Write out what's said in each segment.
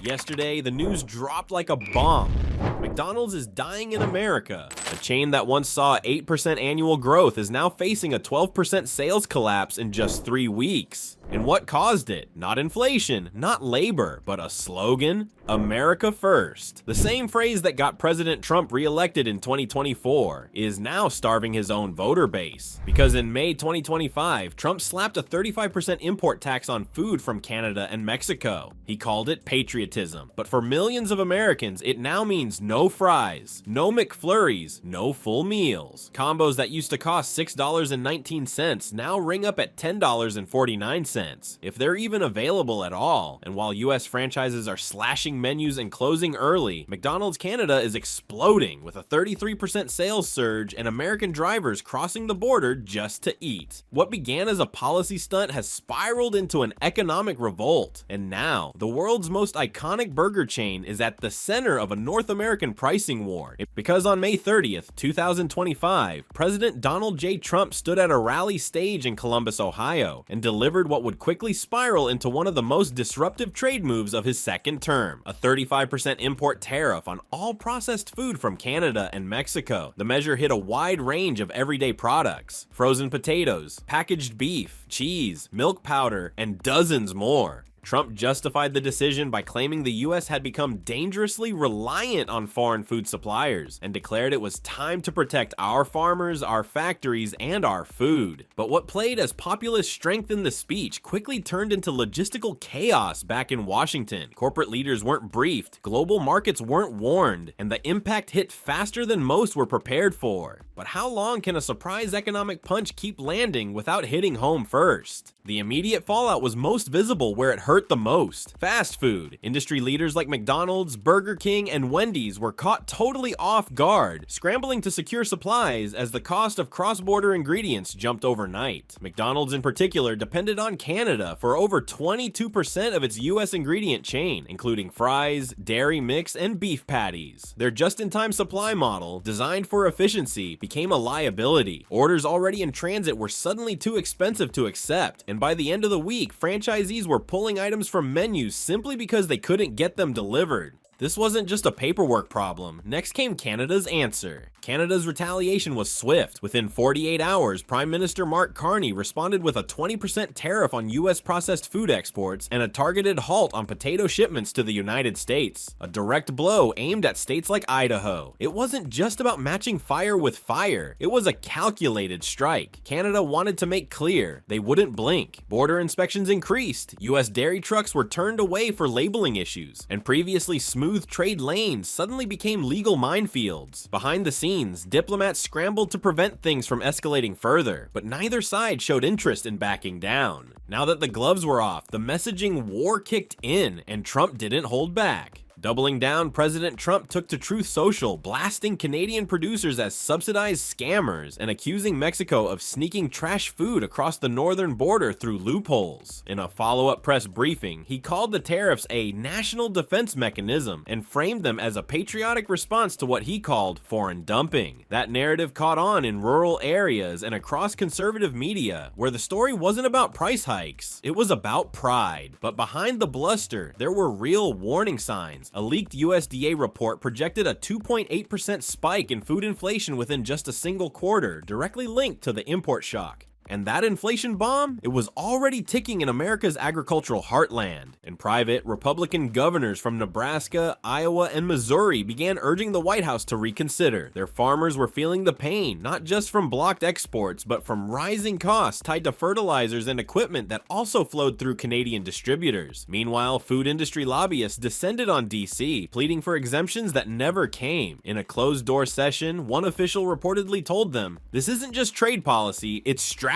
Yesterday, the news dropped like a bomb. McDonald's is dying in America. A chain that once saw 8% annual growth is now facing a 12% sales collapse in just 3 weeks. And what caused it? Not inflation, not labor, but a slogan: America First. The same phrase that got President Trump reelected in 2024 is now starving his own voter base. Because in May 2025, Trump slapped a 35% import tax on food from Canada and Mexico. He called it patriotism. But for millions of Americans, it now means no fries, no McFlurries, no full meals. Combos that used to cost $6.19 now ring up at $10.49. If they're even available at all. And while US franchises are slashing menus and closing early, McDonald's Canada is exploding with a 33% sales surge and American drivers crossing the border just to eat. What began as a policy stunt has spiraled into an economic revolt, and now the world's most iconic burger chain is at the center of a North American pricing war. Because on May 30th, 2025, President Donald J. Trump stood at a rally stage in Columbus, Ohio, and delivered what would quickly spiral into one of the most disruptive trade moves of his second term: a 35% import tariff on all processed food from Canada and Mexico. The measure hit a wide range of everyday products: frozen potatoes, packaged beef, cheese, milk powder, and dozens more. Trump justified the decision by claiming the US had become dangerously reliant on foreign food suppliers and declared it was time to protect our farmers, our factories, and our food. But what played as populist strength in the speech quickly turned into logistical chaos back in Washington. Corporate leaders weren't briefed, global markets weren't warned, and the impact hit faster than most were prepared for. But how long can a surprise economic punch keep landing without hitting home first? The immediate fallout was most visible where it hurt the most: fast food. Industry leaders like McDonald's, Burger King, and Wendy's were caught totally off guard, scrambling to secure supplies as the cost of cross-border ingredients jumped overnight. McDonald's in particular depended on Canada for over 22% of its US ingredient chain, including fries, dairy mix, and beef patties. Their just-in-time supply model, designed for efficiency, became a liability. Orders already in transit were suddenly too expensive to accept, and by the end of the week, franchisees were pulling items from menus simply because they couldn't get them delivered. This wasn't just a paperwork problem. Next came Canada's answer. Canada's retaliation was swift. Within 48 hours, Prime Minister Mark Carney responded with a 20% tariff on US processed food exports and a targeted halt on potato shipments to the United States. A direct blow aimed at states like Idaho. It wasn't just about matching fire with fire. It was a calculated strike. Canada wanted to make clear they wouldn't blink. Border inspections increased. US dairy trucks were turned away for labeling issues, and previously smooth trade lanes suddenly became legal minefields. Behind the scenes, diplomats scrambled to prevent things from escalating further, but neither side showed interest in backing down. Now that the gloves were off, the messaging war kicked in, and Trump didn't hold back. Doubling down, President Trump took to Truth Social, blasting Canadian producers as subsidized scammers and accusing Mexico of sneaking trash food across the northern border through loopholes. In a follow-up press briefing, he called the tariffs a national defense mechanism and framed them as a patriotic response to what he called foreign dumping. That narrative caught on in rural areas and across conservative media, where the story wasn't about price hikes, it was about pride. But behind the bluster, there were real warning signs. A leaked USDA report projected a 2.8% spike in food inflation within just a single quarter, directly linked to the import shock. And that inflation bomb? It was already ticking in America's agricultural heartland. And private, Republican governors from Nebraska, Iowa, and Missouri began urging the White House to reconsider. Their farmers were feeling the pain, not just from blocked exports, but from rising costs tied to fertilizers and equipment that also flowed through Canadian distributors. Meanwhile, food industry lobbyists descended on DC, pleading for exemptions that never came. In a closed-door session, one official reportedly told them, "This isn't just trade policy, it's strategy."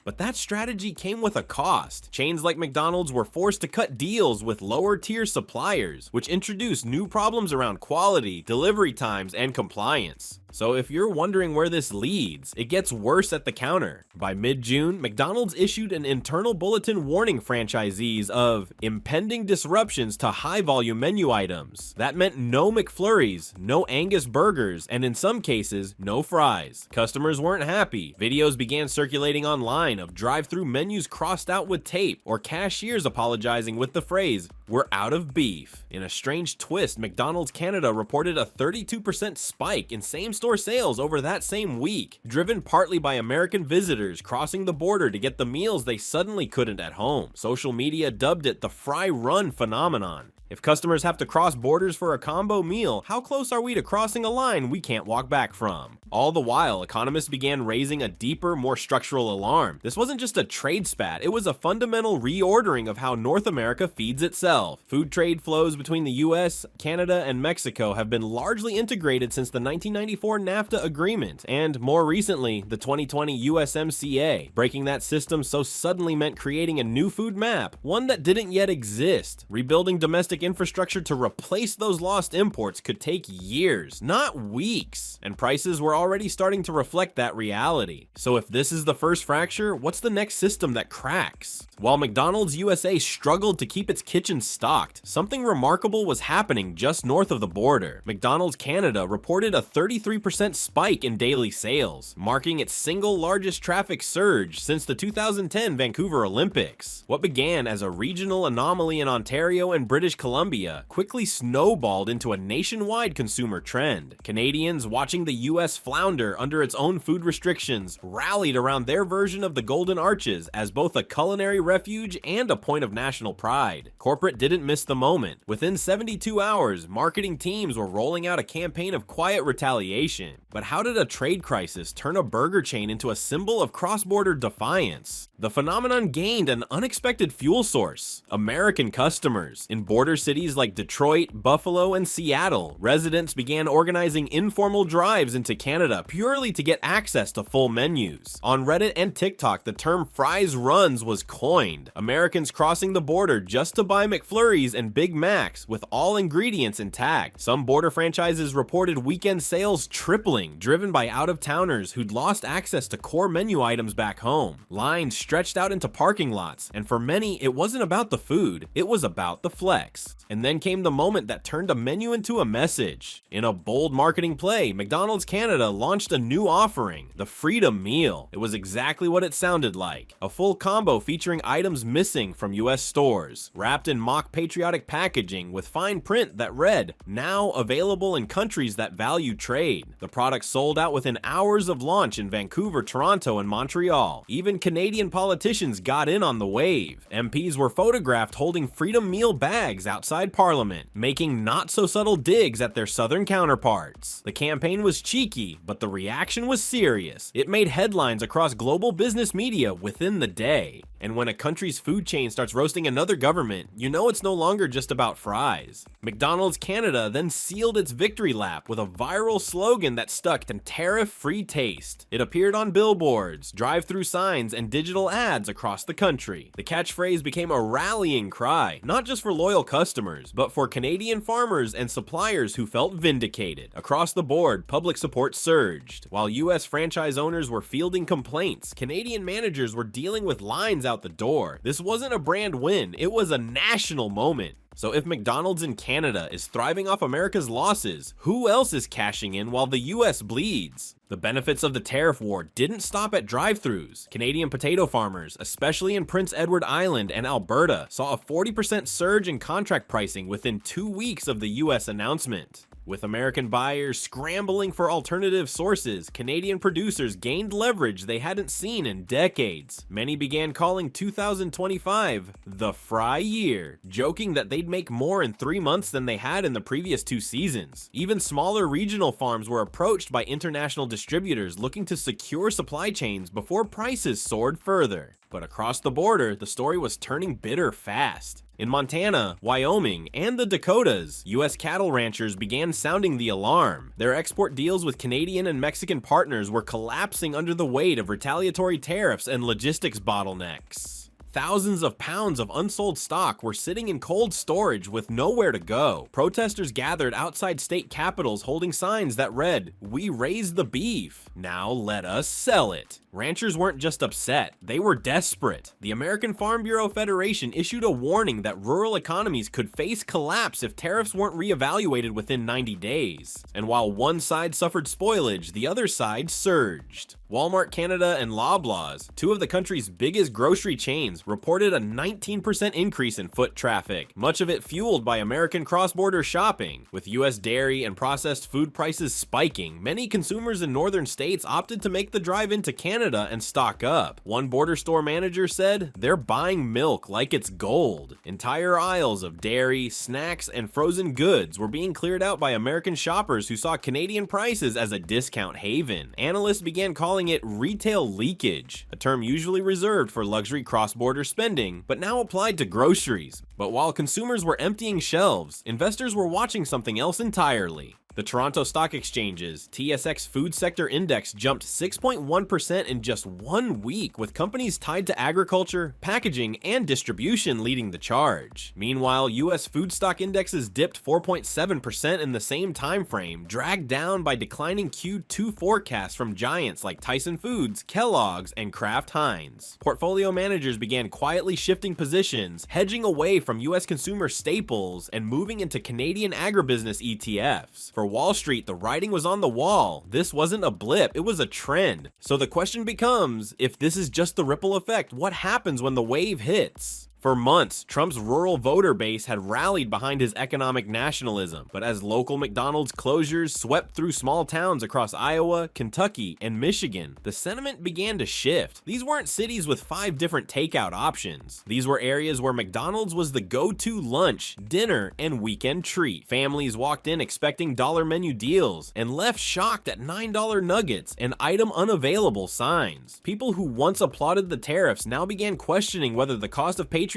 But that strategy came with a cost. Chains like McDonald's were forced to cut deals with lower-tier suppliers, which introduced new problems around quality, delivery times, and compliance. So if you're wondering where this leads, it gets worse at the counter. By mid-June, McDonald's issued an internal bulletin warning franchisees of impending disruptions to high-volume menu items. That meant no McFlurries, no Angus burgers, and in some cases, no fries. Customers weren't happy. Videos began circulating online of drive-through menus crossed out with tape, or cashiers apologizing with the phrase, we're out of beef. In a strange twist, McDonald's Canada reported a 32% spike in same-store sales over that same week, driven partly by American visitors crossing the border to get the meals they suddenly couldn't at home. Social media dubbed it the fry run phenomenon. If customers have to cross borders for a combo meal, how close are we to crossing a line we can't walk back from? All the while, economists began raising a deeper, more structural alarm. This wasn't just a trade spat, it was a fundamental reordering of how North America feeds itself. Food trade flows between the US, Canada, and Mexico have been largely integrated since the 1994 NAFTA agreement, and more recently, the 2020 USMCA. Breaking that system so suddenly meant creating a new food map, one that didn't yet exist. Rebuilding domestic infrastructure to replace those lost imports could take years, not weeks, and prices were already starting to reflect that reality. So if this is the first fracture, what's the next system that cracks? While McDonald's USA struggled to keep its kitchen stocked, something remarkable was happening just north of the border. McDonald's Canada reported a 33% spike in daily sales, marking its single largest traffic surge since the 2010 Vancouver Olympics. What began as a regional anomaly in Ontario and British Columbia quickly snowballed into a nationwide consumer trend. Canadians watching the US flounder under its own food restrictions rallied around their version of the Golden Arches as both a culinary refuge and a point of national pride. Corporate didn't miss the moment. Within 72 hours, marketing teams were rolling out a campaign of quiet retaliation. But how did a trade crisis turn a burger chain into a symbol of cross-border defiance? The phenomenon gained an unexpected fuel source: American customers. In border cities like Detroit, Buffalo, and Seattle, residents began organizing informal drives into Canada purely to get access to full menus. On Reddit and TikTok, the term fries runs was coined. Americans crossing the border just to buy McFlurries and Big Macs with all ingredients intact. Some border franchises reported weekend sales tripling, driven by out-of-towners who'd lost access to core menu items back home. Lines stretched out into parking lots, and for many, it wasn't about the food, it was about the flex. And then came the moment that turned a menu into a message. In a bold marketing play, McDonald's Canada launched a new offering, the Freedom Meal. It was exactly what it sounded like: a full combo featuring items missing from US stores, wrapped in mock patriotic packaging with fine print that read, "Now available in countries that value trade." The product sold out within hours of launch in Vancouver, Toronto, and Montreal. Even Canadian politicians got in on the wave. MPs were photographed holding Freedom Meal bags outside Parliament, making not-so-subtle digs at their southern counterparts. The campaign was cheeky, but the reaction was serious. It made headlines across global business media within the day. And when a country's food chain starts roasting another government, you know it's no longer just about fries. McDonald's Canada then sealed its victory lap with a viral slogan that stuck: "Tariff-free taste." It appeared on billboards, drive-through signs, and digital ads across the country. The catchphrase became a rallying cry, not just for loyal customers, but for Canadian farmers and suppliers who felt vindicated. Across the board, public support surged. While US franchise owners were fielding complaints, Canadian managers were dealing with lines out the door. This wasn't a brand win, it was a national moment. So if McDonald's in Canada is thriving off America's losses, who else is cashing in while the US bleeds? The benefits of the tariff war didn't stop at drive-thrus. Canadian potato farmers, especially in Prince Edward Island and Alberta, saw a 40% surge in contract pricing within 2 weeks of the US announcement. With American buyers scrambling for alternative sources, Canadian producers gained leverage they hadn't seen in decades. Many began calling 2025 the fry year, joking that they'd make more in 3 months than they had in the previous 2 seasons. Even smaller regional farms were approached by international distributors looking to secure supply chains before prices soared further. But across the border, the story was turning bitter fast. In Montana, Wyoming, and the Dakotas, US cattle ranchers began sounding the alarm. Their export deals with Canadian and Mexican partners were collapsing under the weight of retaliatory tariffs and logistics bottlenecks. Thousands of pounds of unsold stock were sitting in cold storage with nowhere to go. Protesters gathered outside state capitals holding signs that read, "We raised the beef, now let us sell it." Ranchers weren't just upset, they were desperate. The American Farm Bureau Federation issued a warning that rural economies could face collapse if tariffs weren't reevaluated within 90 days. And while one side suffered spoilage, the other side surged. Walmart Canada and Loblaws, two of the country's biggest grocery chains, reported a 19% increase in foot traffic, much of it fueled by American cross-border shopping. With U.S. dairy and processed food prices spiking, many consumers in northern states opted to make the drive into Canada and stock up. One border store manager said, "They're buying milk like it's gold." Entire aisles of dairy, snacks, and frozen goods were being cleared out by American shoppers who saw Canadian prices as a discount haven. Analysts began calling it retail leakage, a term usually reserved for luxury cross-border spending, but now applied to groceries. But while consumers were emptying shelves, investors were watching something else entirely. The Toronto Stock Exchange's TSX Food Sector Index jumped 6.1% in just 1 week, with companies tied to agriculture, packaging, and distribution leading the charge. Meanwhile, U.S. food stock indexes dipped 4.7% in the same time frame, dragged down by declining Q2 forecasts from giants like Tyson Foods, Kellogg's, and Kraft Heinz. Portfolio managers began quietly shifting positions, hedging away from U.S. consumer staples and moving into Canadian agribusiness ETFs. For Wall Street, the writing was on the wall. This wasn't a blip, it was a trend. So the question becomes, if this is just the ripple effect, what happens when the wave hits? For months, Trump's rural voter base had rallied behind his economic nationalism, but as local McDonald's closures swept through small towns across Iowa, Kentucky, and Michigan, the sentiment began to shift. These weren't cities with 5 different takeout options. These were areas where McDonald's was the go-to lunch, dinner, and weekend treat. Families walked in expecting dollar menu deals and left shocked at $9 nuggets and item unavailable signs. People who once applauded the tariffs now began questioning whether the cost of patriotism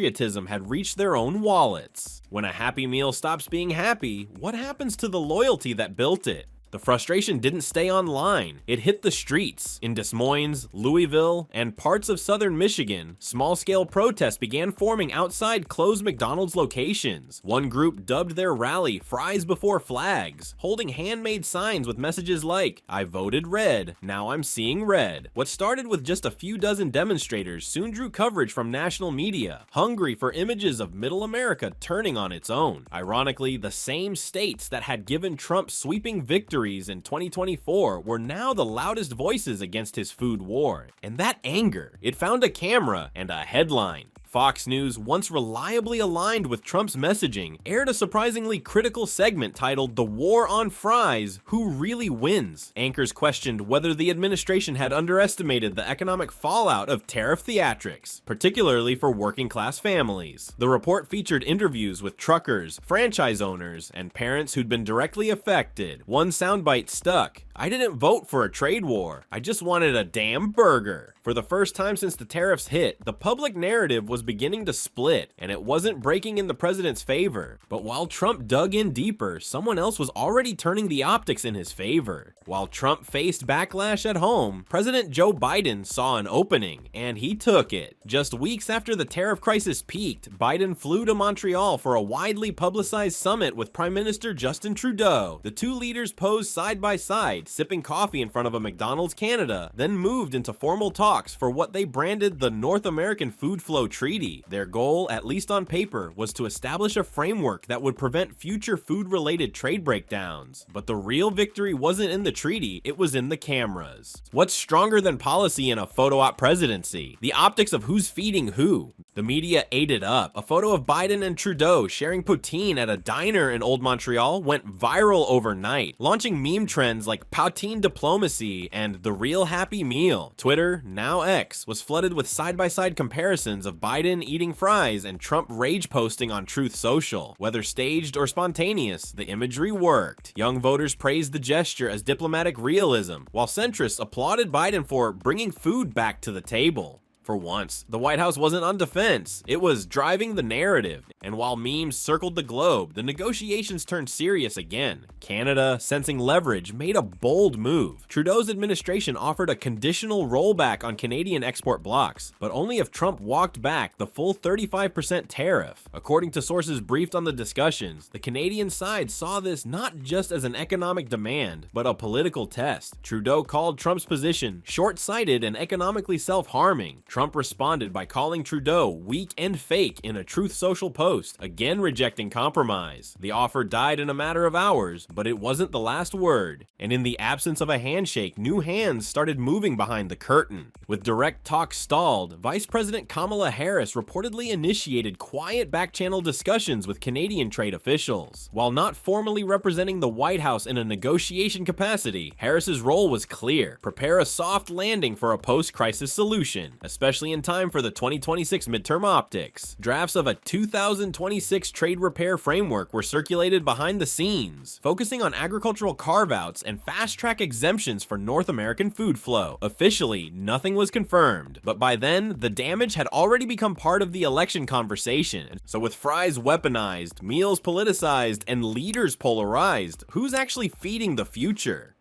had reached their own wallets. When a Happy Meal stops being happy, what happens to the loyalty that built it? The frustration didn't stay online. It hit the streets. In Des Moines, Louisville, and parts of southern Michigan, small-scale protests began forming outside closed McDonald's locations. One group dubbed their rally "Fries Before Flags," holding handmade signs with messages like, "I voted red, now I'm seeing red." What started with just a few dozen demonstrators soon drew coverage from national media, hungry for images of Middle America turning on its own. Ironically, the same states that had given Trump sweeping victories in 2024 were now the loudest voices against his food war. And that anger, it found a camera and a headline. Fox News, once reliably aligned with Trump's messaging, aired a surprisingly critical segment titled "The War on Fries, Who Really Wins?" Anchors questioned whether the administration had underestimated the economic fallout of tariff theatrics, particularly for working-class families. The report featured interviews with truckers, franchise owners, and parents who'd been directly affected. One soundbite stuck: "I didn't vote for a trade war, I just wanted a damn burger." For the first time since the tariffs hit, the public narrative was beginning to split, and it wasn't breaking in the president's favor. But while Trump dug in deeper, someone else was already turning the optics in his favor. While Trump faced backlash at home, President Joe Biden saw an opening, and he took it. Just weeks after the tariff crisis peaked, Biden flew to Montreal for a widely publicized summit with Prime Minister Justin Trudeau. The two leaders posed side by side, sipping coffee in front of a McDonald's Canada, then moved into formal talks for what they branded the North American Food Flow Treaty. Their goal, at least on paper, was to establish a framework that would prevent future food-related trade breakdowns. But the real victory wasn't in the treaty, it was in the cameras. What's stronger than policy in a photo-op presidency? The optics of who's feeding who. The media ate it up. A photo of Biden and Trudeau sharing poutine at a diner in Old Montreal went viral overnight, launching meme trends like poutine diplomacy and the real Happy Meal. Twitter, now X, was flooded with side-by-side comparisons of Biden eating fries and Trump rage posting on Truth Social. Whether staged or spontaneous, the imagery worked. Young voters praised the gesture as diplomatic realism, while centrists applauded Biden for bringing food back to the table. For once, the White House wasn't on defense, it was driving the narrative. And while memes circled the globe, the negotiations turned serious again. Canada, sensing leverage, made a bold move. Trudeau's administration offered a conditional rollback on Canadian export blocks, but only if Trump walked back the full 35% tariff. According to sources briefed on the discussions, the Canadian side saw this not just as an economic demand, but a political test. Trudeau called Trump's position short-sighted and economically self-harming. Trump responded by calling Trudeau weak and fake in a Truth Social post, again rejecting compromise. The offer died in a matter of hours, but it wasn't the last word. And in the absence of a handshake, new hands started moving behind the curtain. With direct talks stalled, Vice President Kamala Harris reportedly initiated quiet back-channel discussions with Canadian trade officials. While not formally representing the White House in a negotiation capacity, Harris's role was clear: prepare a soft landing for a post-crisis solution, especially in time for the 2026 midterm optics. Drafts of a 2026 trade repair framework were circulated behind the scenes, focusing on agricultural carve-outs and fast-track exemptions for North American food flow. Officially, nothing was confirmed, but by then, the damage had already become part of the election conversation. So with fries weaponized, meals politicized, and leaders polarized, who's actually feeding the future?